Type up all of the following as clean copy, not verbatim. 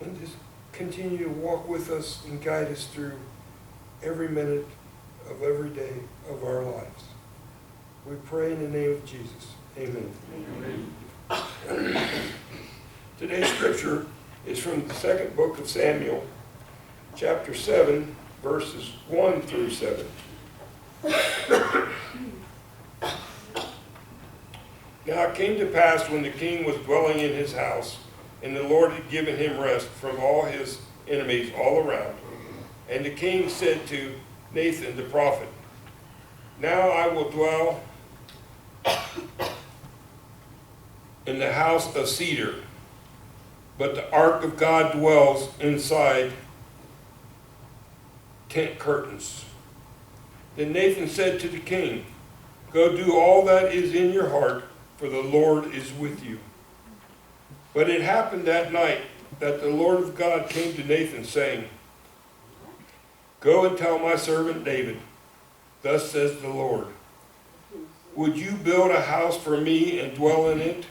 and just continue to walk with us and guide us through every minute of every day of our lives. We pray in the name of Jesus. Amen. Amen. Today's scripture is from the second book of Samuel, chapter 7, verses 1 through 7. Now it came to pass when the king was dwelling in his house, and the Lord had given him rest from all his enemies all around. And the king said to Nathan the prophet, Now I will dwell in the house of cedar, but the ark of God dwells inside tent curtains. Then Nathan said to the king, Go do all that is in your heart, for the Lord is with you. But it happened that night that the Lord of God came to Nathan, saying, Go and tell my servant David, Thus says the Lord, Would you build a house for me and dwell in it?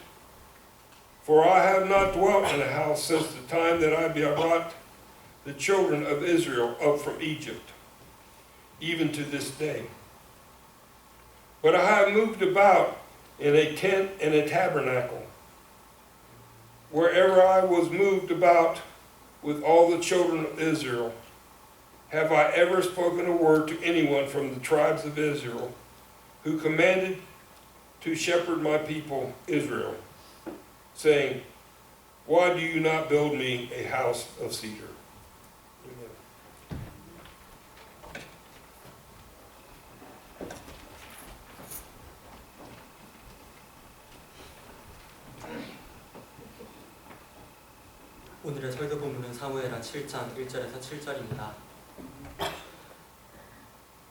For I have not dwelt in a house since the time that I brought the children of Israel up from Egypt, even to this day. But I have moved about in a tent and a tabernacle. Wherever I was moved about with all the children of Israel, have I ever spoken a word to anyone from the tribes of Israel, who commanded to shepherd my people Israel, saying, Why do you not build me a house of cedar? Amen. 오늘의 설교 본문은 사무엘하 7장 1절에서 7절입니다.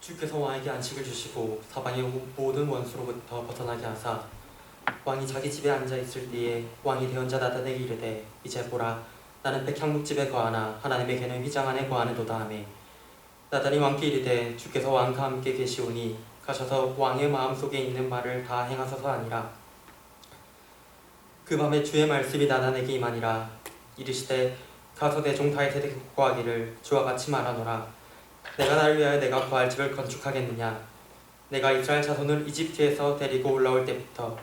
주께서 왕에게 안식을 주시고 사방의 모든 원수로부터 벗어나게 하사 왕이 자기 집에 앉아 있을 때에 왕이 대언자 나단에게 이르되 이제 보라 나는 백향목집에 거하나 하나님의 개는 휘장 안에 거하는도다 하매 나단이 왕께 이르되 주께서 왕과 함께 계시오니 가셔서 왕의 마음속에 있는 말을 다 행하소서 하니라. 그 밤에 주의 말씀이 나단에게 임하니라. 이르시되 가서 내 종 다윗에게 고하기를 주와 같이 말하노라. 내가 나를 위하여 내가 거할 집을 건축하겠느냐. 내가 이스라엘 자손을 이집트에서 데리고 올라올 때부터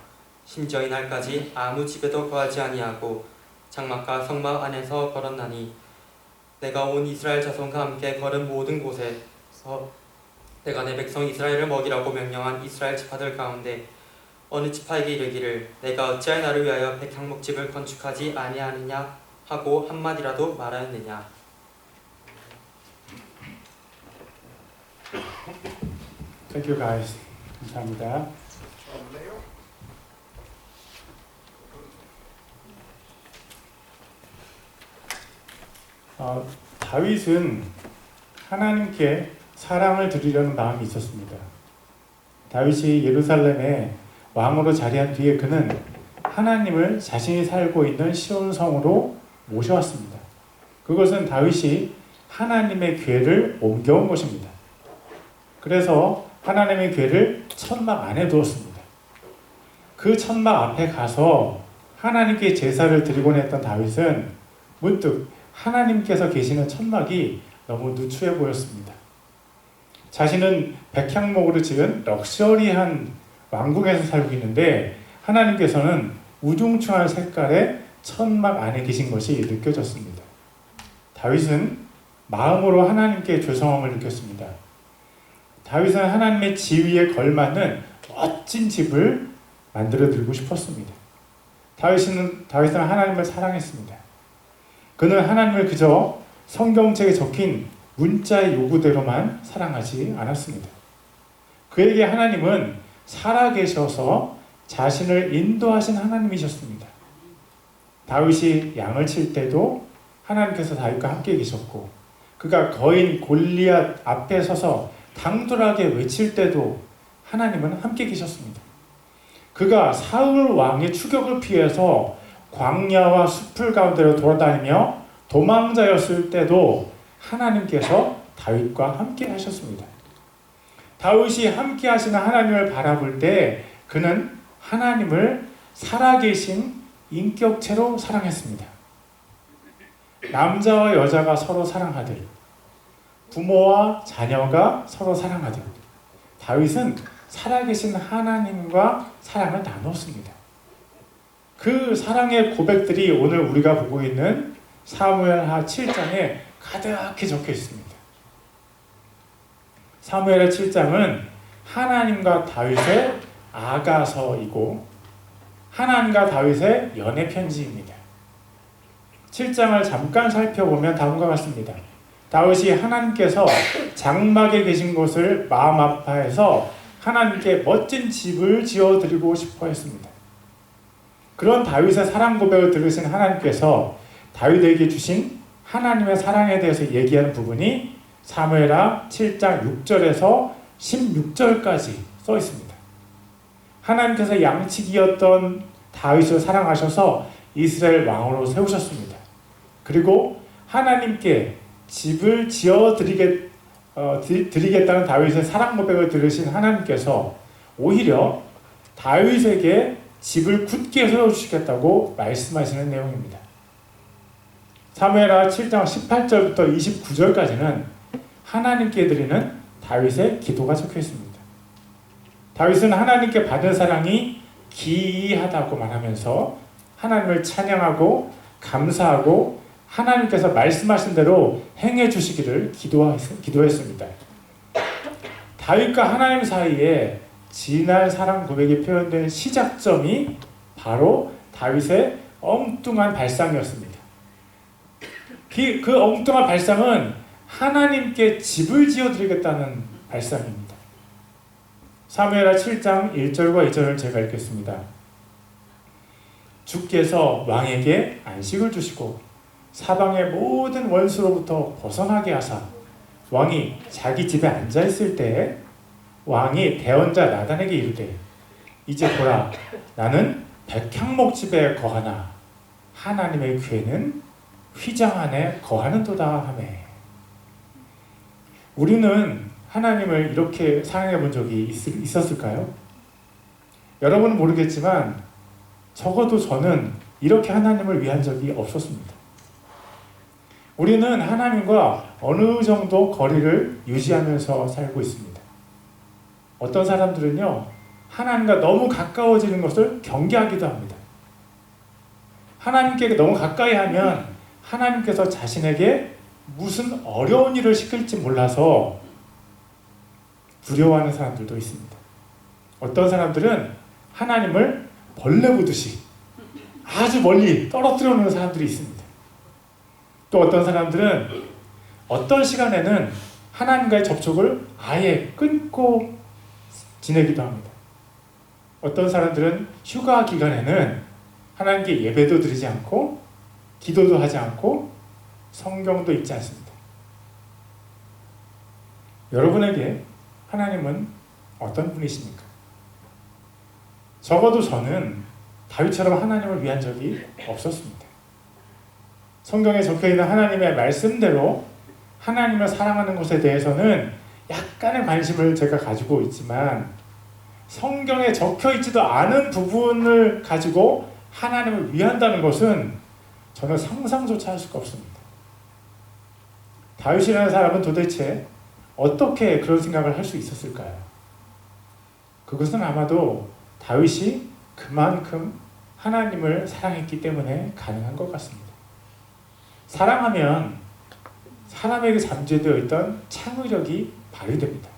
심지어 이날까지 아무 집에도 거하지 아니하고 장막과 성막 안에서 걸었나니 내가 온 이스라엘 자손과 함께 걸은 모든 곳에서 내가 내 백성 이스라엘을 먹이라고 명령한 이스라엘 지파들 가운데 어느 지파에게 이르기를 내가 어찌하여 나를 위하여 백향목집을 건축하지 아니하느냐 하고 한마디라도 말하였느냐. Thank you guys. 감사합니다. 다윗은 하나님께 사랑을 드리려는 마음이 있었습니다. 다윗이 예루살렘에 왕으로 자리한 뒤에 그는 하나님을 자신이 살고 있는 시온 성으로 모셔왔습니다. 그것은 다윗이 하나님의 궤를 옮겨온 것입니다. 그래서 하나님의 궤를 천막 안에 두었습니다. 그 천막 앞에 가서 하나님께 제사를 드리곤 했던 다윗은 문득 하나님께서 계시는 천막이 너무 누추해 보였습니다. 자신은 백향목으로 지은 럭셔리한 왕궁에서 살고 있는데 하나님께서는 우중충한 색깔의 천막 안에 계신 것이 느껴졌습니다. 다윗은 마음으로 하나님께 죄송함을 느꼈습니다. 다윗은 하나님의 지위에 걸맞는 멋진 집을 만들어 드리고 싶었습니다. 다윗은 하나님을 사랑했습니다. 그는 하나님을 그저 성경책에 적힌 문자의 요구대로만 사랑하지 않았습니다. 그에게 하나님은 살아계셔서 자신을 인도하신 하나님이셨습니다. 다윗이 양을 칠 때도 하나님께서 다윗과 함께 계셨고, 그가 거인 골리앗 앞에 서서 당돌하게 외칠 때도 하나님은 함께 계셨습니다. 그가 사울 왕의 추격을 피해서 광야와 숲을 가운데로 돌아다니며 도망자였을 때도 하나님께서 다윗과 함께 하셨습니다. 다윗이 함께 하시는 하나님을 바라볼 때 그는 하나님을 살아계신 인격체로 사랑했습니다. 남자와 여자가 서로 사랑하듯 부모와 자녀가 서로 사랑하듯 다윗은 살아계신 하나님과 사랑을 나눴습니다. 그 사랑의 고백들이 오늘 우리가 보고 있는 사무엘하 7장에 가득히 적혀 있습니다. 사무엘하 7장은 하나님과 다윗의 아가서이고 하나님과 다윗의 연애 편지입니다. 7장을 잠깐 살펴보면 다음과 같습니다. 다윗이 하나님께서 장막에 계신 곳을 마음 아파해서 하나님께 멋진 집을 지어드리고 싶어 했습니다. 그런 다윗의 사랑 고백을 들으신 하나님께서 다윗에게 주신 하나님의 사랑에 대해서 얘기하는 부분이 사무엘하 7장 6절에서 16절까지 써 있습니다. 하나님께서 양치기였던 다윗을 사랑하셔서 이스라엘 왕으로 세우셨습니다. 그리고 하나님께 집을 드리겠다는 다윗의 사랑 고백을 들으신 하나님께서 오히려 다윗에게 집을 굳게 세워주시겠다고 말씀하시는 내용입니다. 사무엘하 7장 18절부터 29절까지는 하나님께 드리는 다윗의 기도가 적혀 있습니다. 다윗은 하나님께 받은 사랑이 기이하다고 말하면서 하나님을 찬양하고 감사하고 하나님께서 말씀하신 대로 행해 주시기를 기도했습니다. 다윗과 하나님 사이에 진한 사랑 고백이 표현된 시작점이 바로 다윗의 엉뚱한 발상이었습니다. 그 엉뚱한 발상은 하나님께 집을 지어드리겠다는 발상입니다. 사무엘하 7장 1절과 2절을 제가 읽겠습니다. 주께서 왕에게 안식을 주시고 사방의 모든 원수로부터 벗어나게 하사 왕이 자기 집에 앉아있을 때에 왕이 대언자 나단에게 이르되 이제 보라 나는 백향목 집에 거하나 하나님의 괴는 휘장 안에 거하는도다 하매. 우리는 하나님을 이렇게 사랑해 본 적이 있었을까요? 여러분은 모르겠지만 적어도 저는 이렇게 하나님을 위한 적이 없었습니다. 우리는 하나님과 어느 정도 거리를 유지하면서 살고 있습니다. 어떤 사람들은요, 하나님과 너무 가까워지는 것을 경계하기도 합니다. 하나님께 너무 가까이 하면 하나님께서 자신에게 무슨 어려운 일을 시킬지 몰라서 두려워하는 사람들도 있습니다. 어떤 사람들은 하나님을 벌레 보듯이 아주 멀리 떨어뜨려 놓는 사람들이 있습니다. 또 어떤 사람들은 어떤 시간에는 하나님과의 접촉을 아예 끊고 지내기도 합니다. 어떤 사람들은 휴가 기간에는 하나님께 예배도 드리지 않고 기도도 하지 않고 성경도 읽지 않습니다. 여러분에게 하나님은 어떤 분이십니까? 적어도 저는 다윗처럼 하나님을 위한 적이 없었습니다. 성경에 적혀있는 하나님의 말씀대로 하나님을 사랑하는 것에 대해서는 약간의 관심을 제가 가지고 있지만 성경에 적혀있지도 않은 부분을 가지고 하나님을 위한다는 것은 저는 상상조차 할 수가 없습니다. 다윗이라는 사람은 도대체 어떻게 그런 생각을 할 수 있었을까요? 그것은 아마도 다윗이 그만큼 하나님을 사랑했기 때문에 가능한 것 같습니다. 사랑하면 사람에게 잠재되어 있던 창의력이 발휘됩니다.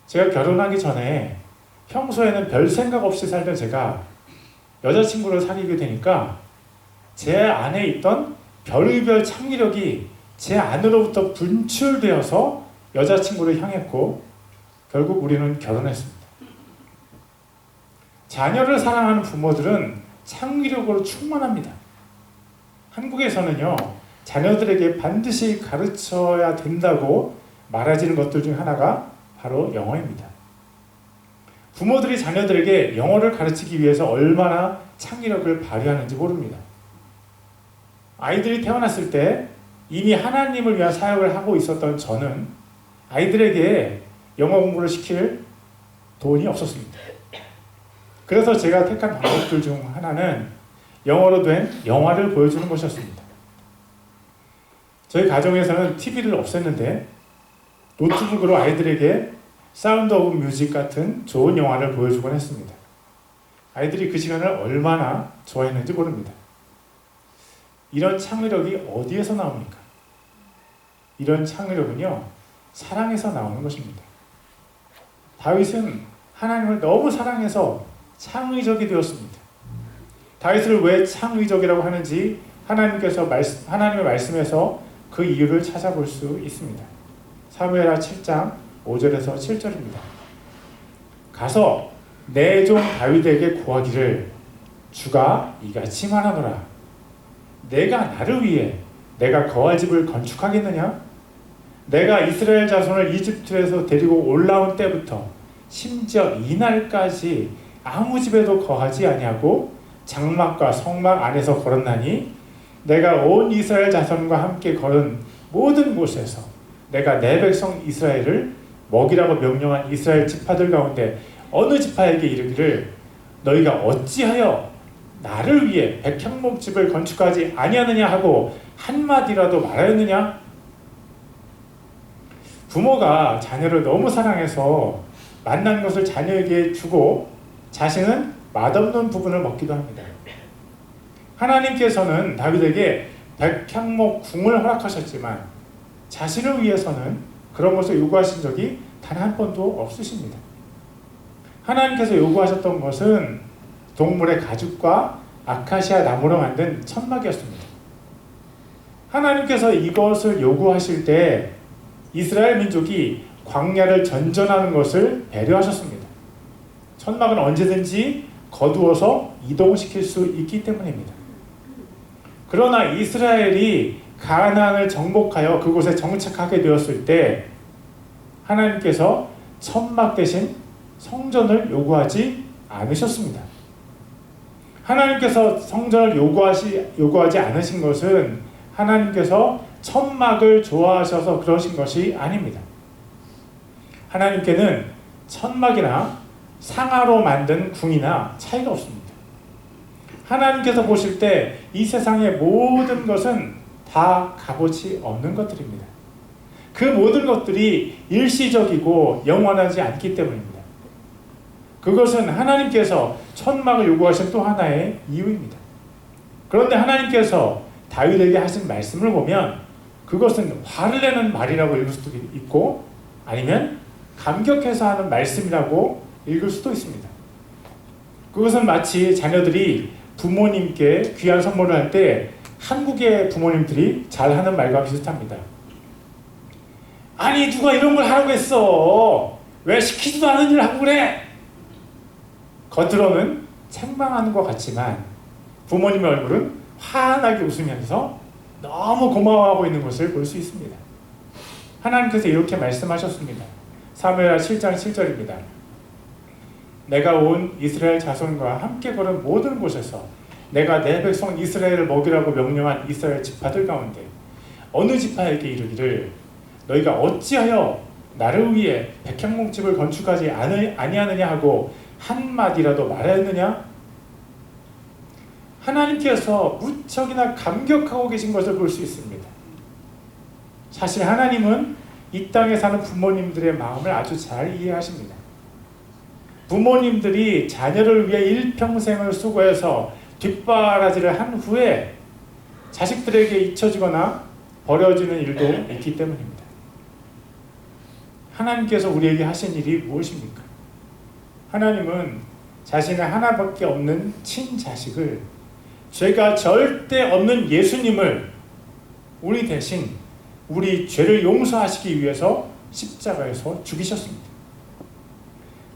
제가 결혼하기 전에 평소에는 별 생각 없이 살던 제가 여자친구를 사귀게 되니까 제 안에 있던 별의별 창의력이 제 안으로부터 분출되어서 여자친구를 향했고 결국 우리는 결혼했습니다. 자녀를 사랑하는 부모들은 창의력으로 충만합니다. 한국에서는요, 자녀들에게 반드시 가르쳐야 된다고 말해지는 것들 중 하나가 바로 영어입니다. 부모들이 자녀들에게 영어를 가르치기 위해서 얼마나 창의력을 발휘하는지 모릅니다. 아이들이 태어났을 때 이미 하나님을 위한 사역을 하고 있었던 저는 아이들에게 영어 공부를 시킬 돈이 없었습니다. 그래서 제가 택한 방법들 중 하나는 영어로 된 영화를 보여주는 것이었습니다. 저희 가정에서는 TV를 없앴는데 노트북으로 아이들에게 사운드 오브 뮤직 같은 좋은 영화를 보여주곤 했습니다. 아이들이 그 시간을 얼마나 좋아했는지 모릅니다. 이런 창의력이 어디에서 나옵니까? 이런 창의력은요, 사랑에서 나오는 것입니다. 다윗은 하나님을 너무 사랑해서 창의적이 되었습니다. 다윗을 왜 창의적이라고 하는지 하나님의 말씀에서 그 이유를 찾아볼 수 있습니다. 사무엘하 7장 5절에서 7절입니다. 가서 내 종 다윗에게 고하기를 주가 이같이 말하노라. 내가 나를 위해 내가 거할 집을 건축하겠느냐? 내가 이스라엘 자손을 이집트에서 데리고 올라온 때부터 심지어 이날까지 아무 집에도 거하지 아니하고 장막과 성막 안에서 걸었나니 내가 온 이스라엘 자손과 함께 걸은 모든 곳에서 내가 내 백성 이스라엘을 먹이라고 명령한 이스라엘 지파들 가운데 어느 지파에게 이르기를 너희가 어찌하여 나를 위해 백향목집을 건축하지 아니하느냐 하고 한마디라도 말하였느냐? 부모가 자녀를 너무 사랑해서 만난 것을 자녀에게 주고 자신은 맛없는 부분을 먹기도 합니다. 하나님께서는 다윗에게 백향목 궁을 허락하셨지만 자신을 위해서는 그런 것을 요구하신 적이 단 한 번도 없으십니다. 하나님께서 요구하셨던 것은 동물의 가죽과 아카시아 나무로 만든 천막이었습니다. 하나님께서 이것을 요구하실 때 이스라엘 민족이 광야를 전전하는 것을 배려하셨습니다. 천막은 언제든지 거두어서 이동시킬 수 있기 때문입니다. 그러나 이스라엘이 가나안을 정복하여 그곳에 정착하게 되었을 때 하나님께서 천막 대신 성전을 요구하지 않으셨습니다. 하나님께서 성전을 요구하지 않으신 것은 하나님께서 천막을 좋아하셔서 그러신 것이 아닙니다. 하나님께는 천막이나 상아로 만든 궁이나 차이가 없습니다. 하나님께서 보실 때 이 세상의 모든 것은 다 값어치 없는 것들입니다. 그 모든 것들이 일시적이고 영원하지 않기 때문입니다. 그것은 하나님께서 천막을 요구하신 또 하나의 이유입니다. 그런데 하나님께서 다윗에게 하신 말씀을 보면 그것은 화를 내는 말이라고 읽을 수도 있고 아니면 감격해서 하는 말씀이라고 읽을 수도 있습니다. 그것은 마치 자녀들이 부모님께 귀한 선물을 할 때 한국의 부모님들이 잘하는 말과 비슷합니다. 아니 누가 이런 걸 하라고 했어? 왜 시키지도 않은 일을 하고 그래? 겉으로는 책망하는 것 같지만 부모님의 얼굴은 환하게 웃으면서 너무 고마워하고 있는 것을 볼 수 있습니다. 하나님께서 이렇게 말씀하셨습니다. 사무엘하 7장 7절입니다. 내가 온 이스라엘 자손과 함께 걸은 모든 곳에서 내가 내 백성 이스라엘을 먹이라고 명령한 이스라엘 지파들 가운데 어느 지파에게 이르기를 너희가 어찌하여 나를 위해 백향목집을 건축하지 아니하느냐 하고 한마디라도 말하였느냐? 하나님께서 무척이나 감격하고 계신 것을 볼 수 있습니다. 사실 하나님은 이 땅에 사는 부모님들의 마음을 아주 잘 이해하십니다. 부모님들이 자녀를 위해 일평생을 수고해서 뒷바라지를 한 후에 자식들에게 잊혀지거나 버려지는 일도 있기 때문입니다. 하나님께서 우리에게 하신 일이 무엇입니까? 하나님은 자신의 하나밖에 없는 친자식을 죄가 절대 없는 예수님을 우리 대신 우리 죄를 용서하시기 위해서 십자가에서 죽이셨습니다.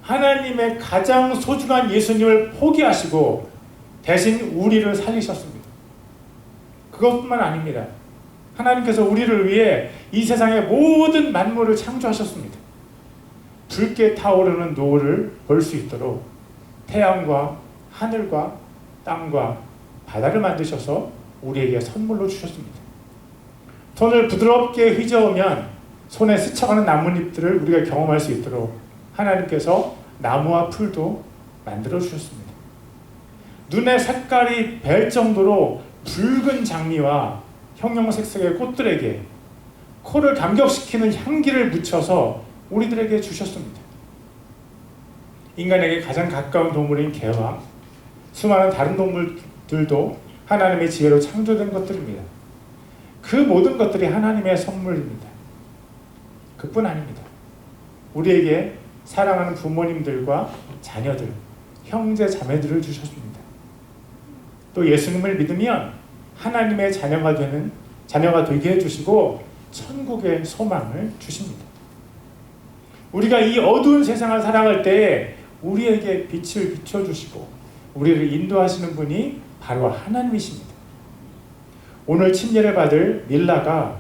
하나님의 가장 소중한 예수님을 포기하시고 대신 우리를 살리셨습니다. 그것뿐만 아닙니다. 하나님께서 우리를 위해 이 세상의 모든 만물을 창조하셨습니다. 붉게 타오르는 노을을 볼 수 있도록 태양과 하늘과 땅과 바다를 만드셔서 우리에게 선물로 주셨습니다. 손을 부드럽게 휘저으면 손에 스쳐가는 나뭇잎들을 우리가 경험할 수 있도록 하나님께서 나무와 풀도 만들어 주셨습니다. 눈의 색깔이 뵐 정도로 붉은 장미와 형형색색의 꽃들에게 코를 감격시키는 향기를 묻혀서 우리들에게 주셨습니다. 인간에게 가장 가까운 동물인 개와 수많은 다른 동물들도 하나님의 지혜로 창조된 것들입니다. 그 모든 것들이 하나님의 선물입니다. 그뿐 아닙니다. 우리에게 사랑하는 부모님들과 자녀들, 형제 자매들을 주셨습니다. 또 예수님을 믿으면 하나님의 자녀가 되게 해주시고 천국의 소망을 주십니다. 우리가 이 어두운 세상을 살아갈 때 우리에게 빛을 비춰주시고 우리를 인도하시는 분이 바로 하나님이십니다. 오늘 침례를 받을 밀라가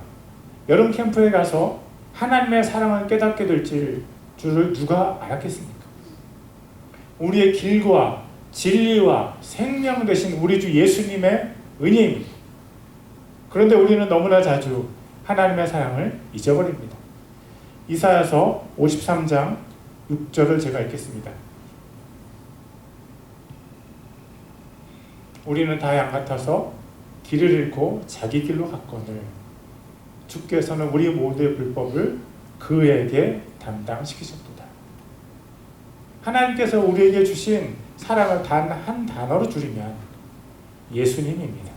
여름 캠프에 가서 하나님의 사랑을 깨닫게 될 줄을 누가 알았겠습니까? 우리의 길과 진리와 생명 되신 우리 주 예수님의 은혜입니다. 그런데 우리는 너무나 자주 하나님의 사랑을 잊어버립니다. 이사야서 53장 6절을 제가 읽겠습니다. 우리는 다 양 같아서 길을 잃고 자기 길로 갔거늘 주께서는 우리 모두의 불법을 그에게 담당시키셨도다. 하나님께서 우리에게 주신 사랑을 단 한 단어로 줄이면 예수님입니다.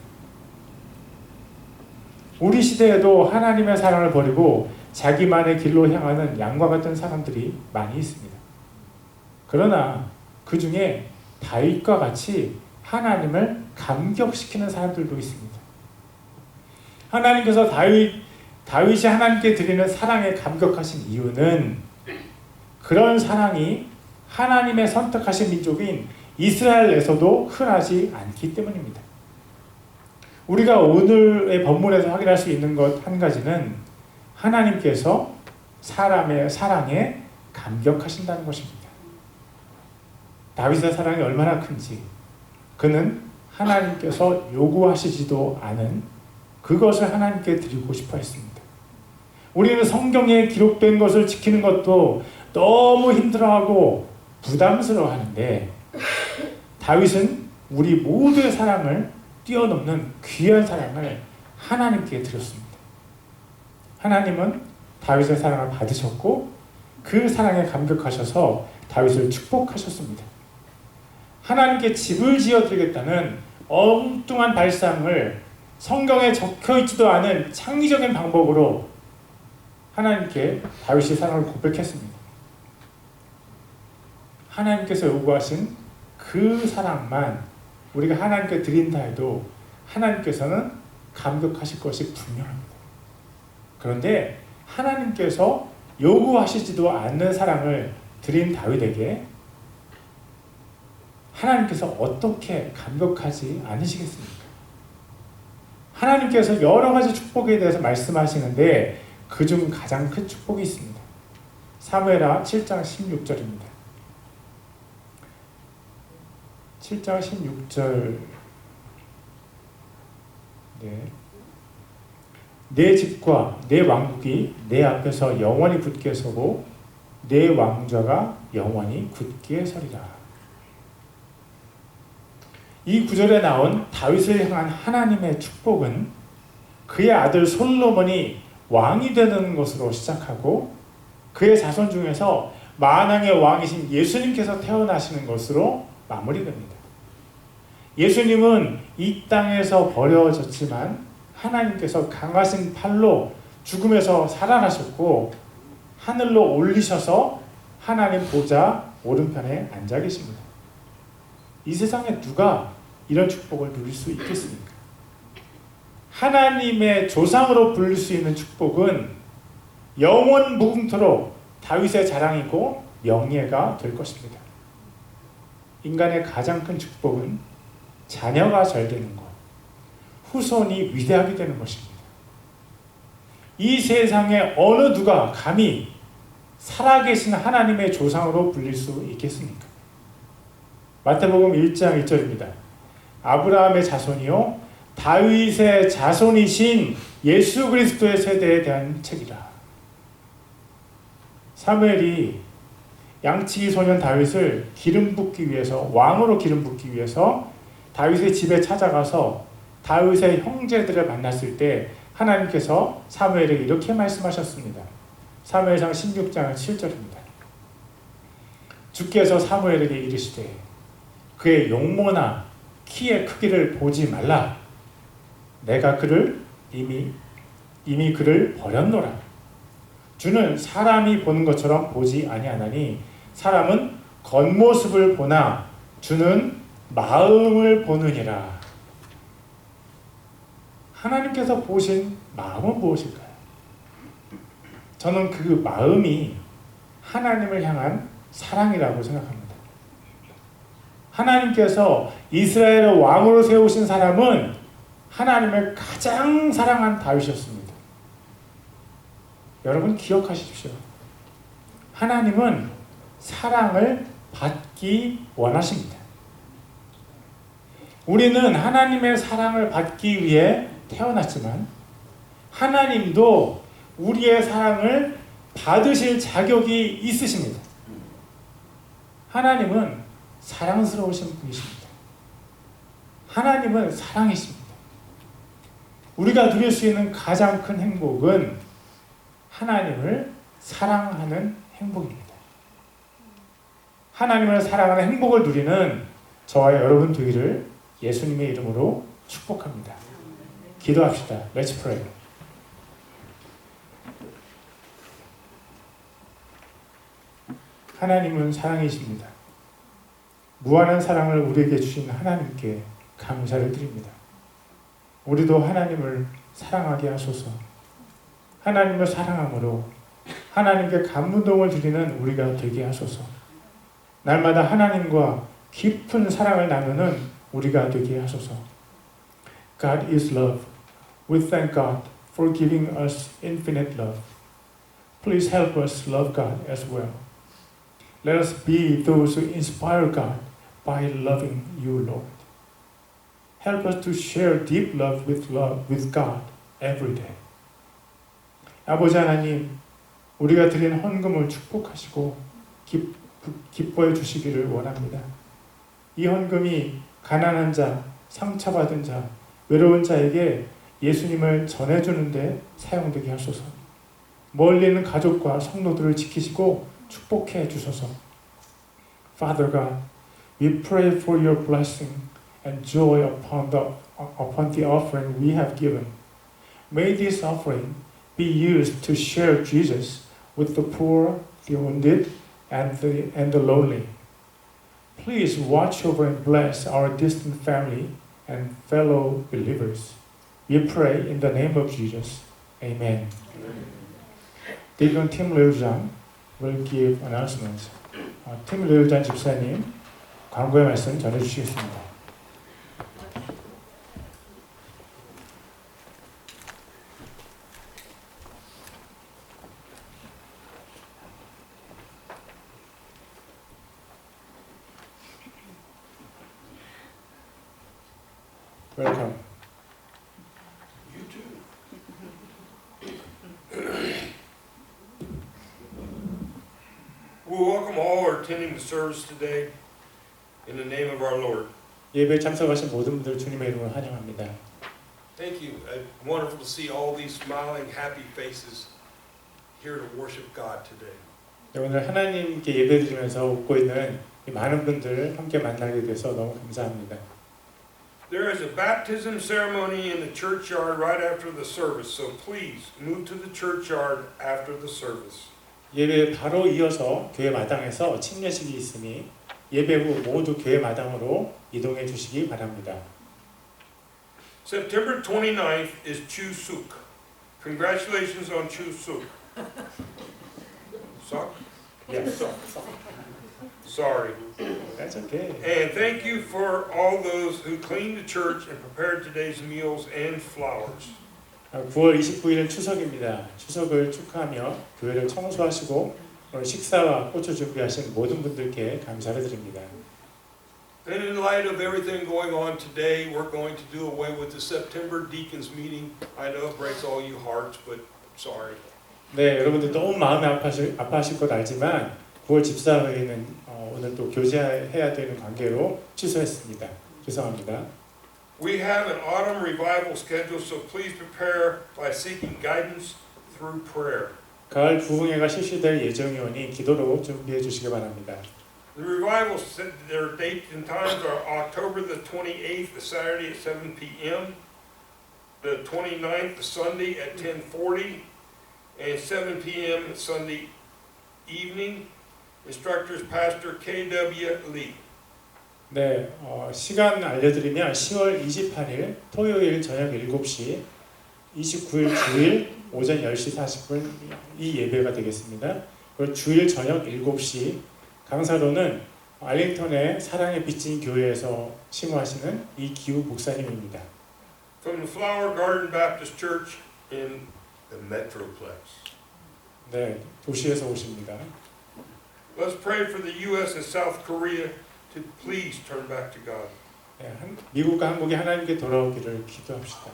우리 시대에도 하나님의 사랑을 버리고 자기만의 길로 향하는 양과 같은 사람들이 많이 있습니다. 그러나 그 중에 다윗과 같이 하나님을 감격시키는 사람들도 있습니다. 하나님께서 다윗이 하나님께 드리는 사랑에 감격하신 이유는 그런 사랑이 하나님의 선택하신 민족인 이스라엘에서도 흔하지 않기 때문입니다. 우리가 오늘의 본문에서 확인할 수 있는 것 한 가지는 하나님께서 사람의 사랑에 감격하신다는 것입니다. 다윗의 사랑이 얼마나 큰지 그는 하나님께서 요구하시지도 않은 그것을 하나님께 드리고 싶어 했습니다. 우리는 성경에 기록된 것을 지키는 것도 너무 힘들어하고 부담스러워하는데 다윗은 우리 모두의 사랑을 뛰어넘는 귀한 사랑을 하나님께 드렸습니다. 하나님은 다윗의 사랑을 받으셨고 그 사랑에 감격하셔서 다윗을 축복하셨습니다. 하나님께 집을 지어드리겠다는 엉뚱한 발상을 성경에 적혀있지도 않은 창의적인 방법으로 하나님께 다윗이 사랑을 고백했습니다. 하나님께서 요구하신 그 사랑만 우리가 하나님께 드린다 해도 하나님께서는 감격하실 것이 분명합니다. 그런데 하나님께서 요구하시지도 않는 사랑을 드린 다윗에게 하나님께서 어떻게 감격하지 않으시겠습니까? 하나님께서 여러 가지 축복에 대해서 말씀하시는데 그중 가장 큰 축복이 있습니다. 사무엘하 7장 16절입니다. 7장 16절 내 집과 내 왕국이 내 앞에서 영원히 굳게 서고 내 왕좌가 영원히 굳게 서리라. 이 구절에 나온 다윗을 향한 하나님의 축복은 그의 아들 솔로몬이 왕이 되는 것으로 시작하고 그의 자손 중에서 만왕의 왕이신 예수님께서 태어나시는 것으로 마무리됩니다. 예수님은 이 땅에서 버려졌지만 하나님께서 강하신 팔로 죽음에서 살아나셨고 하늘로 올리셔서 하나님 보좌 오른편에 앉아 계십니다. 이 세상에 누가 이런 축복을 누릴 수 있겠습니까? 하나님의 조상으로 불릴 수 있는 축복은 영원 무궁토록 다윗의 자랑이고 명예가 될 것입니다. 인간의 가장 큰 축복은 자녀가 잘 되는 것, 후손이 위대하게 되는 것입니다. 이 세상에 어느 누가 감히 살아계신 하나님의 조상으로 불릴 수 있겠습니까? 마태복음 1장 1절입니다. 아브라함의 자손이요 다윗의 자손이신 예수 그리스도의 세대에 대한 책이라. 사무엘이 양치기 소년 다윗을 기름 붓기 위해서 왕으로 기름 붓기 위해서 다윗의 집에 찾아가서 다윗의 형제들을 만났을 때 하나님께서 사무엘에게 이렇게 말씀하셨습니다. 사무엘상 16장 7절입니다. 주께서 사무엘에게 이르시되 그의 용모나 키의 크기를 보지 말라. 내가 그를 이미 그를 버렸노라. 주는 사람이 보는 것처럼 보지 아니하나니 사람은 겉모습을 보나 주는 마음을 보느니라. 하나님께서 보신 마음은 무엇일까요? 저는 그 마음이 하나님을 향한 사랑이라고 생각합니다. 하나님께서 이스라엘의 왕으로 세우신 사람은 하나님을 가장 사랑한 다윗이었습니다. 여러분 기억하십시오. 하나님은 사랑을 받기 원하십니다. 우리는 하나님의 사랑을 받기 위해 태어났지만 하나님도 우리의 사랑을 받으실 자격이 있으십니다. 하나님은 사랑스러우신 분이십니다. 하나님은 사랑이십니다. 우리가 누릴 수 있는 가장 큰 행복은 하나님을 사랑하는 행복입니다. 하나님을 사랑하는 행복을 누리는 저와 여러분 되기를 예수님의 이름으로 축복합니다. 기도합시다. Let's pray. 하나님은 사랑이십니다. 무한한 사랑을 우리에게 주신 하나님께 감사를 드립니다. 우리도 하나님을 사랑하게 하소서. 하나님을 사랑함으로 하나님께 감동을 드리는 우리가 되게 하소서. 날마다 하나님과 깊은 사랑을 나누는 우리가 되게 하소서. God is love. We thank God for giving us infinite love. Please help us love God as well. Let us be those who inspire God by loving you, Lord. Help us to share deep love with God every day. 아버지 하나님, 우리가 드린 헌금을 축복하시고 기뻐해 주시기를 원합니다. 이 헌금이 가난한 자, 상처받은 자, 외로운 자에게 예수님을 전해주는데 사용되게 하소서. 멀리 있는 가족과 성도들을 지키시고 축복해 주소서. Father God, we pray for your blessing and joy upon the offering we have given. May this offering be used to share Jesus with the poor, the wounded, and the lonely. Please watch over and bless our distant family and fellow believers. We pray in the name of Jesus. Amen. Deacon Tim Leo장 will give announcements. 팀 레오장 집사님 광고의 말씀 전해주시겠습니다. Welcome. You too. We welcome all who are attending the service today in the name of our Lord. 예배에 참석하신 모든 분들 주님의 이름으로 환영합니다. Thank you. Wonderful to see all these smiling, happy faces here to worship God today. 오늘 하나님께 예배드리면서 웃고 있는 이 많은 분들 함께 만나게 돼서 너무 감사합니다. There is a baptism ceremony in the churchyard right after the service, so please move to the churchyard after the service. 예배 바로 이어서 교회 마당에서 침례식이 있으니 예배 후 모두 교회 마당으로 이동해 주시기 바랍니다. September 29th is Chuseok. Congratulations on Chuseok. Sok? Yes. Sorry. That's okay. And thank you for all those who cleaned the church and prepared today's meals and flowers. 9월 29일은 추석입니다. 추석을 축하하며 교회를 청소하시고 오늘 식사와 꽃을 준비하신 모든 분들께 감사를 드립니다. And in light of everything going on today, we're going to do away with the September deacons meeting. I know it breaks all you hearts, but sorry. 네, 여러분들 너무 마음이 아파하실 것 알지만 9월 집사회의는 오늘 또 교제해야 되는 관계로 취소했습니다. 죄송합니다. We have an autumn revival schedule, so please prepare by seeking guidance through prayer. 가을 부흥회가 실시될 예정이오니 기도로 준비해 주시기 바랍니다. The revival, their dates and times are October the 28th, the Saturday at 7 p.m., the 29th, the Sunday at 10:40, and 7 p.m. Sunday evening. Instructors Pastor K.W. Lee. 네, 시간 알려드리면 10월 28일 토요일 저녁 7시, 29일 주일 오전 10시 40분 이 예배가 되겠습니다. 그리고 주일 저녁 7시 강사로는 알링턴의 사랑의 빚진 교회에서 심호하시는 이기우 목사님입니다. From the Flower Garden Baptist Church in the Metroplex. 네, 도시에서 오십니다. Let's pray for the U.S. and South Korea to please turn back to God. 네, 미국과 한국이 하나님께 돌아오기를 기도합시다.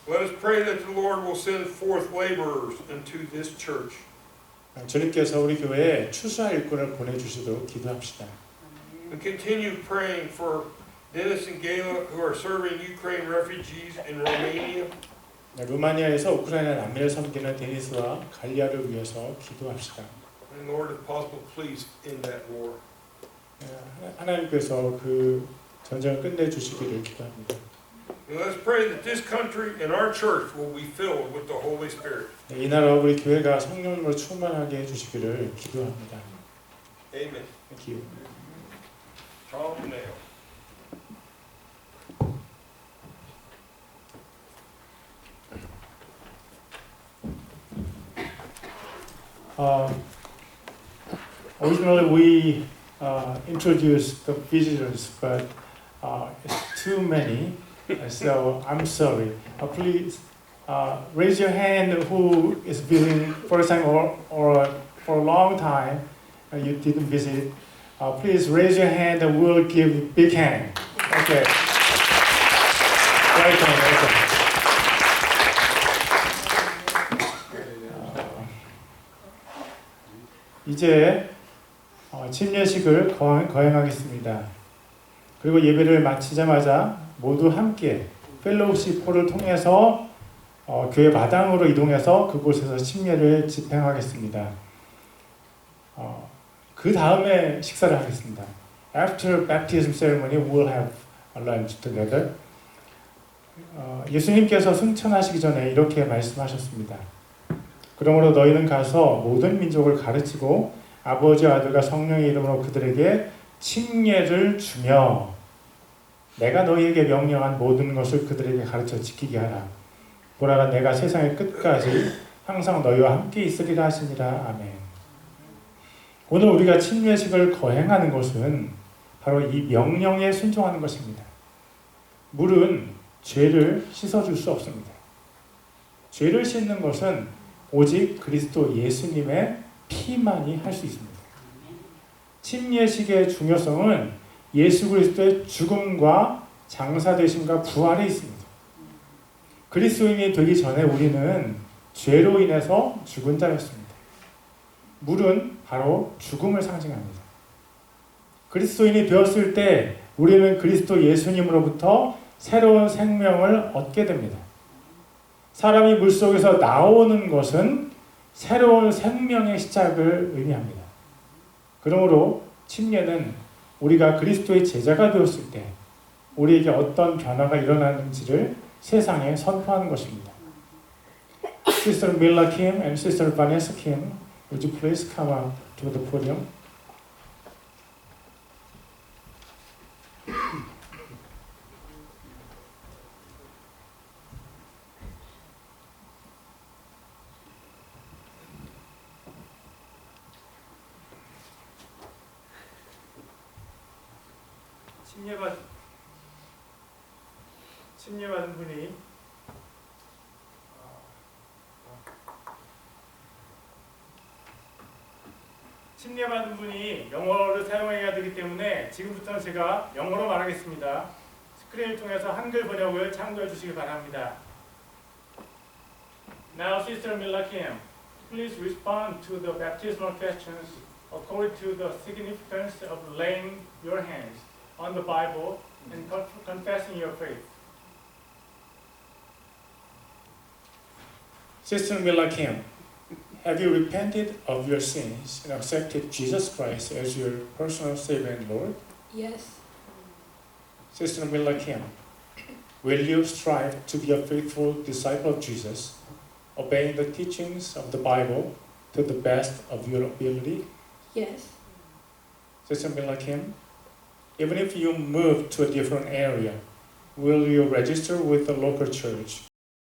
Let us pray that the Lord will send forth laborers into this church. 주님께서 우리 교회에 추수할 일꾼을 보내주시도록 기도합시다. And continue praying for Dennis and Gayla who are serving Ukraine refugees in Romania. 네, 루마니아에서 우크라이나 난민을 섬기는 데니스와 갈리아를 위해서 기도합시다. And Lord, if possible, please end that war. 네, 하나님께서 그 전쟁을 끝내주시기를 기도합니다. And let's pray that this country and our church will be filled with the Holy Spirit. 네, 이 나라 우리 교회가 성령으로 충만하게 해주시기를 기도합니다. Amen. Thank you. Tom Nail. Originally we introduced the visitors, but it's too many, so I'm sorry. Please raise your hand who is visiting first time or for a long time you didn't visit. Please raise your hand and we'll give a big hand. Okay. Welcome. 이제 침례식을 거행하겠습니다. 그리고 예배를 마치자마자 모두 함께 펠로우십 홀을 통해서 교회 마당으로 이동해서 그곳에서 침례를 집행하겠습니다. 그 다음에 식사를 하겠습니다. After baptism ceremony, we'll have a lunch together. 예수님께서 승천하시기 전에 이렇게 말씀하셨습니다. 그러므로 너희는 가서 모든 민족을 가르치고 아버지와 아들과 성령의 이름으로 그들에게 침례를 주며 내가 너희에게 명령한 모든 것을 그들에게 가르쳐 지키게 하라. 보라 내가 세상의 끝까지 항상 너희와 함께 있으리라 하시니라. 아멘. 오늘 우리가 침례식을 거행하는 것은 바로 이 명령에 순종하는 것입니다. 물은 죄를 씻어줄 수 없습니다. 죄를 씻는 것은 오직 그리스도 예수님의 피만이 할 수 있습니다. 침례식의 중요성은 예수 그리스도의 죽음과 장사되심과 부활에 있습니다. 그리스도인이 되기 전에 우리는 죄로 인해서 죽은 자였습니다. 물은 바로 죽음을 상징합니다. 그리스도인이 되었을 때 우리는 그리스도 예수님으로부터 새로운 생명을 얻게 됩니다. 사람이 물속에서 나오는 것은 새로운 생명의 시작을 의미합니다. 그러므로 침례는 우리가 그리스도의 제자가 되었을 때 우리에게 어떤 변화가 일어나는지를 세상에 선포하는 것입니다. Sister Mila Kim and Sister Vanessa Kim, would you please come up to the podium? 침례받은 분이 침례받은 분이 영어를 사용해야 되기 때문에 지금부터 제가 영어로 말하겠습니다. 스크린을 통해서 한글 번역을 참고해 주시기 바랍니다. Now, Sister Mila Kim, please respond to the baptismal questions according to the significance of laying your hands on the Bible and confessing your faith. Sister Mila Kim, have you repented of your sins and accepted Jesus Christ as your personal Savior and Lord? Yes. Sister Mila Kim, will you strive to be a faithful disciple of Jesus, obeying the teachings of the Bible to the best of your ability? Yes. Sister Mila Kim, even if you move to a different area, will you register with the local church